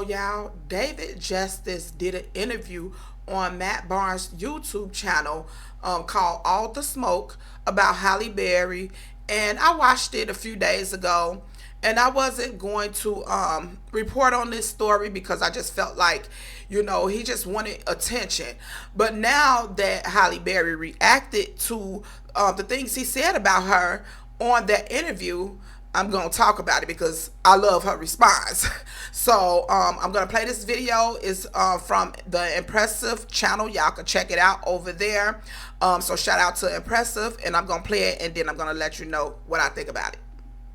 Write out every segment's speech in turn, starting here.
So y'all, David Justice did an interview on Matt Barnes' YouTube channel called All the Smoke about Halle Berry. And I watched it a few days ago. And I wasn't going to report on this story because I just felt like, he just wanted attention. But now that Halle Berry reacted to the things he said about her on that interview, I'm going to talk about it because I love her response. So I'm going to play this video. It's from the Impressive channel. Y'all can check it out over there. So shout out to Impressive, and I'm going to play it, and then I'm going to let you know what I think about it.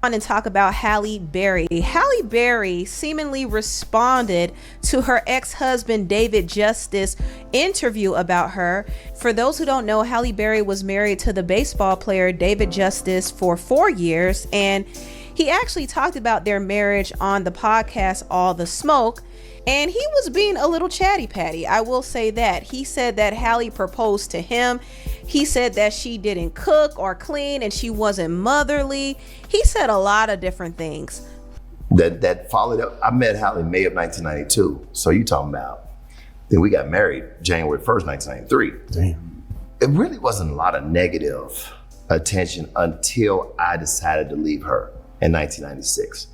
And talk about Halle Berry. Halle Berry seemingly responded to her ex-husband David Justice interview about her. For those who don't know, Halle Berry was married to the baseball player David Justice for 4 years, and he actually talked about their marriage on the podcast All the Smoke. And he was being a little chatty patty. I will say that. He said that Halle proposed to him. He said that she didn't cook or clean and she wasn't motherly. He said a lot of different things. That followed up. I met Halle in May of 1992. So you talking about, then we got married January 1st, 1993. Damn. It really wasn't a lot of negative attention until I decided to leave her in 1996.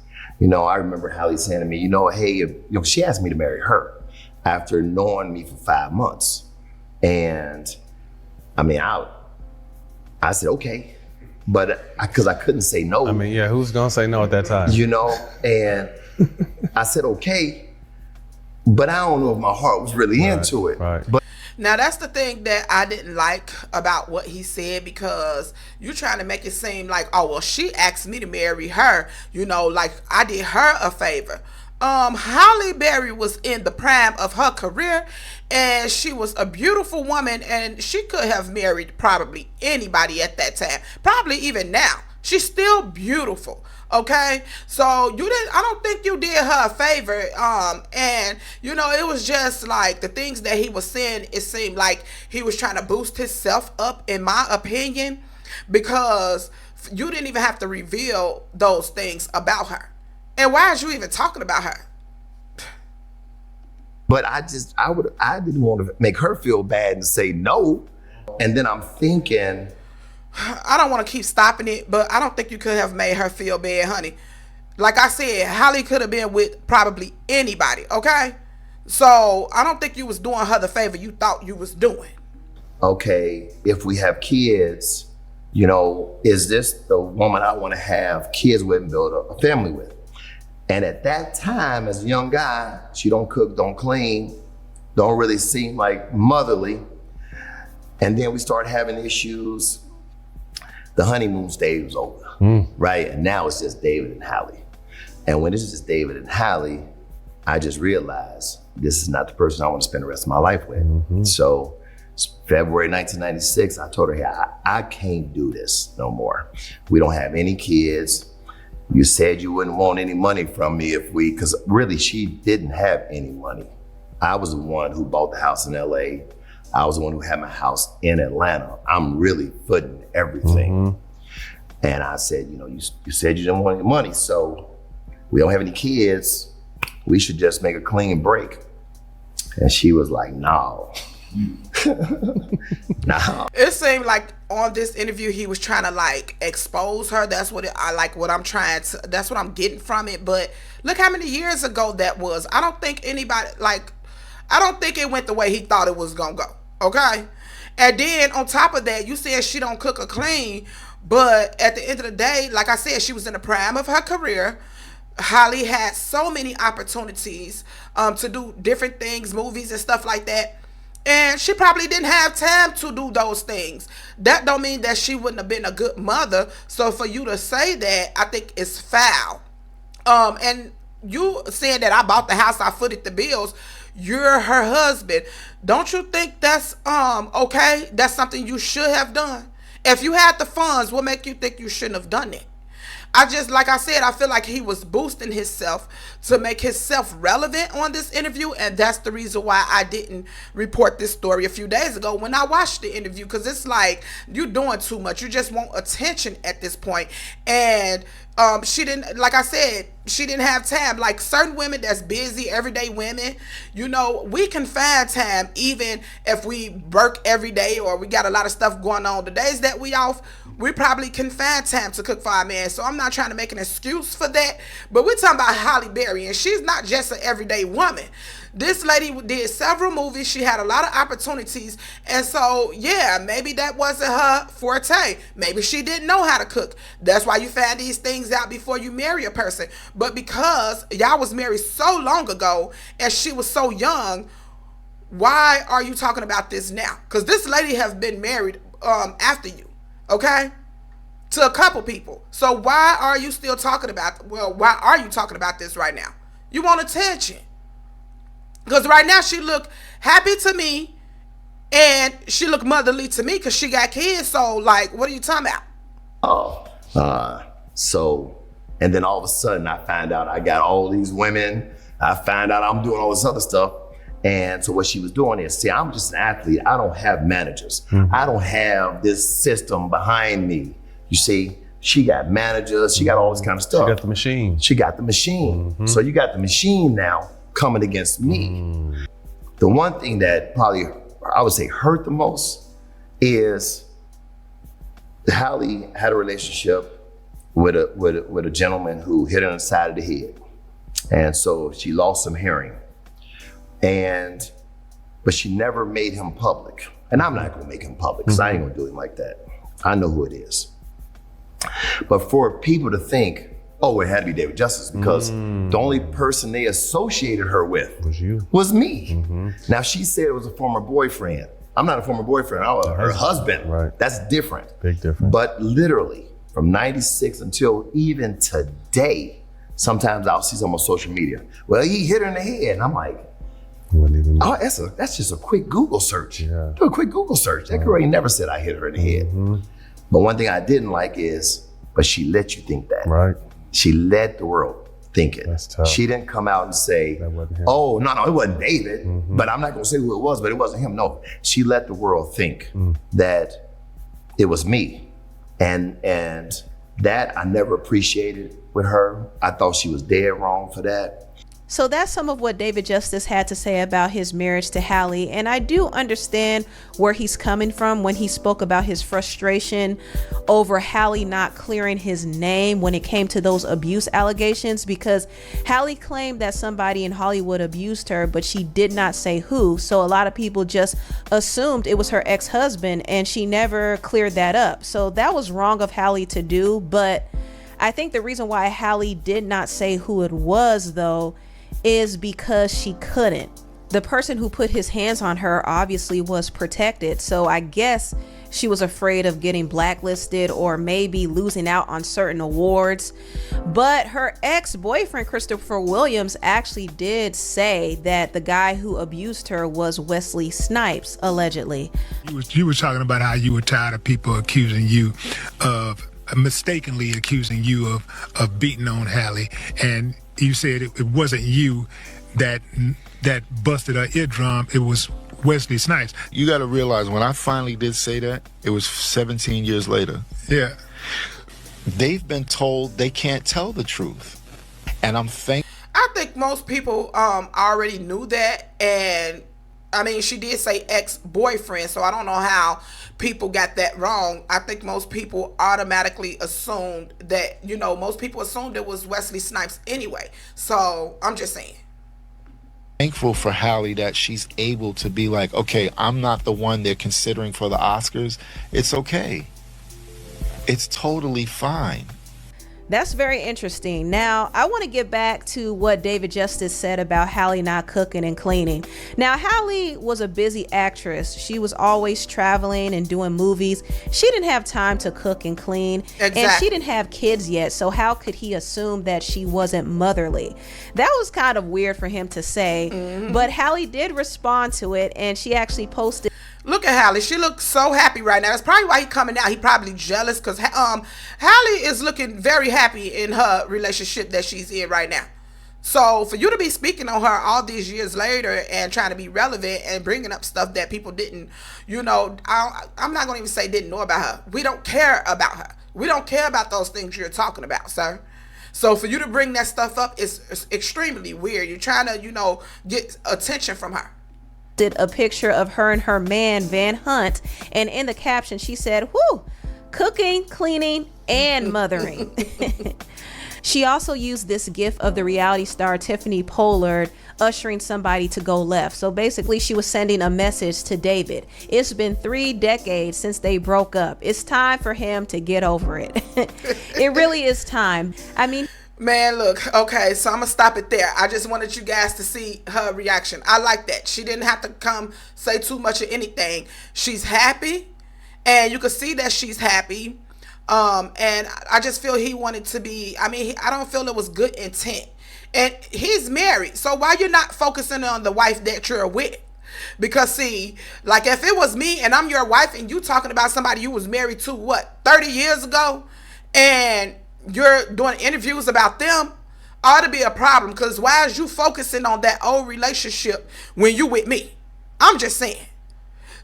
I remember Halle saying to me, hey, she asked me to marry her after knowing me for 5 months. And I said, okay, but because I couldn't say no. Who's gonna say no at that time? And I said, okay, but I don't know if my heart was really into it. Right. But now, that's the thing that I didn't like about what he said, because you're trying to make it seem like, oh, well, she asked me to marry her, like I did her a favor. Halle Berry was in the prime of her career, and she was a beautiful woman, and she could have married probably anybody at that time, probably even now. She's still beautiful. Okay, so I don't think you did her a favor. And it was just like the things that he was saying, it seemed like he was trying to boost himself up, in my opinion, because you didn't even have to reveal those things about her. And why is you even talking about her? But I didn't want to make her feel bad and say no. And then I'm thinking, I don't want to keep stopping it, but I don't think you could have made her feel bad, honey. Like I said, Halle could have been with probably anybody, okay? So I don't think you was doing her the favor you thought you was doing. Okay, if we have kids, is this the woman I want to have kids with and build a family with? And at that time, as a young guy, she don't cook, don't clean, don't really seem like motherly. And then we start having issues. The honeymoon stage was over, right? And now it's just David and Halle. And when it's just David and Halle, I just realized this is not the person I want to spend the rest of my life with. Mm-hmm. So February 1996, I told her, hey, I can't do this no more. We don't have any kids. You said you wouldn't want any money from me because really she didn't have any money. I was the one who bought the house in LA. I was the one who had my house in Atlanta. I'm really footing everything. Mm-hmm. And I said, you said you didn't want any money, so we don't have any kids. We should just make a clean break. And she was like, no. No. It seemed like on this interview, he was trying to expose her. That's what that's what I'm getting from it. But look how many years ago that was. I don't think it went the way he thought it was gonna go. Okay. And then on top of that, you said she don't cook or clean, but at the end of the day, like I said, she was in the prime of her career. Halle had so many opportunities to do different things, movies and stuff like that. And she probably didn't have time to do those things. That don't mean that she wouldn't have been a good mother. So for you to say that, I think it's foul. And you saying that I bought the house, I footed the bills. You're her husband. Don't you think that's okay? That's something you should have done. If you had the funds, what make you think you shouldn't have done it? I just, like I said, I feel like he was boosting himself to make himself relevant on this interview, and that's the reason why I didn't report this story a few days ago when I watched the interview, because it's like, you're doing too much. You just want attention at this point. And she didn't, like I said, she didn't have time. Like certain women that's busy, everyday women, you know, we can find time even if we work every day or we got a lot of stuff going on. The days that we off, we probably can find time to cook for our man. So I'm not trying to make an excuse for that, but we're talking about Halle Berry, and she's not just an everyday woman. This lady did several movies. She had a lot of opportunities. And so, yeah, maybe that wasn't her forte. Maybe she didn't know how to cook. That's why you find these things out before you marry a person. But because y'all was married so long ago and she was so young, why are you talking about this now? Because this lady has been married after you, okay? To a couple people. So why are you still talking about, why are you talking about this right now? You want attention. Because right now she look happy to me and she look motherly to me because she got kids. So, like, what are you talking about? And then all of a sudden I find out I got all these women. I find out I'm doing all this other stuff. And so what she was doing is, see, I'm just an athlete. I don't have managers. I don't have this system behind me. You see, she got managers. She got all this kind of stuff. She got the machine. She got the machine. So you got the machine now coming against me. The one thing that probably, I would say, hurt the most is Halle had a relationship with a gentleman who hit her on the side of the head. And so she lost some hearing. But she never made him public. And I'm not gonna make him public because I ain't gonna do him like that. I know who it is. But for people to think, oh, it had to be David Justice because the only person they associated her with was me. Now she said it was a former boyfriend. I'm not a former boyfriend, I was her husband. Right. That's different. Big difference. But literally from 96 until even today, sometimes I'll see someone on social media. Well, he hit her in the head. And I'm like, oh, that's just a quick Google search. Yeah. Do a quick Google search. That girl ain't never said I hit her in the head. But one thing I didn't like is, but she let you think that. Right. She let the world think it. That's tough. She didn't come out and say, him. oh, no, it wasn't David. But I'm not gonna say who it was, but it wasn't him. No, she let the world think that it was me. And that I never appreciated with her. I thought she was dead wrong for that. So that's some of what David Justice had to say about his marriage to Halle. And I do understand where he's coming from when he spoke about his frustration over Halle not clearing his name when it came to those abuse allegations, because Halle claimed that somebody in Hollywood abused her, but she did not say who. So a lot of people just assumed it was her ex-husband and she never cleared that up. So that was wrong of Halle to do. But I think the reason why Halle did not say who it was, though, is because she couldn't. The person who put his hands on her obviously was protected. So I guess she was afraid of getting blacklisted or maybe losing out on certain awards. But her ex-boyfriend, Christopher Williams, actually did say that the guy who abused her was Wesley Snipes, allegedly. You were talking about how you were tired of people accusing you of, mistakenly accusing you of beating on Halle, and you said it wasn't you that busted her eardrum, it was Wesley Snipes. You got to realize, when I finally did say that, it was 17 years later. Yeah. They've been told they can't tell the truth. And I'm thankful. I think most people already knew that. And I mean, she did say ex-boyfriend, so I don't know how people got that wrong. I think most people automatically assumed that, most people assumed it was Wesley Snipes anyway. So I'm just saying. Thankful for Halle that she's able to be like, okay, I'm not the one they're considering for the Oscars. It's okay. It's totally fine. That's very interesting. Now, I want to get back to what David Justice said about Halle not cooking and cleaning. Now, Halle was a busy actress. She was always traveling and doing movies. She didn't have time to cook and clean. Exactly. And she didn't have kids yet, so how could he assume that she wasn't motherly? That was kind of weird for him to say, but Halle did respond to it, and she actually posted. Look look at Halle. She looks so happy right now. That's probably why he coming out. He probably jealous because Halle is looking very happy in her relationship that she's in right now. So for you to be speaking on her all these years later and trying to be relevant and bringing up stuff that people didn't, I'm not going to even say didn't know about her. We don't care about her. We don't care about those things you're talking about, sir. So for you to bring that stuff up is extremely weird. You're trying to, get attention from her. Did a picture of her and her man Van Hunt, and in the caption she said, "Whoo, cooking, cleaning, and mothering." She also used this gif of the reality star Tiffany Pollard ushering somebody to go left. So basically she was sending a message to David. It's been 3 decades since they broke up. It's time for him to get over it. It really is time. I mean, man, look, okay, so I'm gonna stop it there. I just wanted you guys to see her reaction. I like that. She didn't have to come say too much of anything. She's happy, and you can see that she's happy. And I just feel he wanted to be, I don't feel it was good intent. And he's married, so why you're not focusing on the wife that you're with? Because see, like if it was me and I'm your wife and you talking about somebody you was married to, 30 years ago, and you're doing interviews about them, ought to be a problem. Because why is you focusing on that old relationship when you with me? I'm just saying.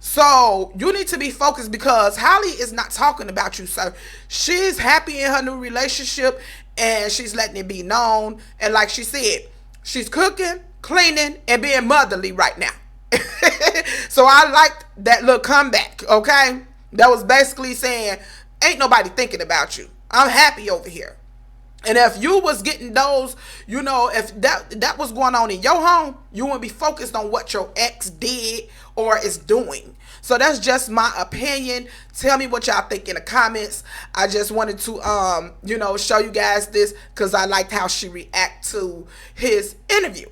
So you need to be focused, because Halle is not talking about you, sir. She's happy in her new relationship and she's letting it be known. And like she said, she's cooking, cleaning, and being motherly right now. So I liked that little comeback, okay? That was basically saying, ain't nobody thinking about you. I'm happy over here. And if you was getting those, if that was going on in your home, you wouldn't be focused on what your ex did or is doing. So that's just my opinion. Tell me what y'all think in the comments. I just wanted to, show you guys this because I liked how she reacted to his interview.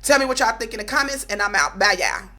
Tell me what y'all think in the comments, and I'm out. Bye, y'all.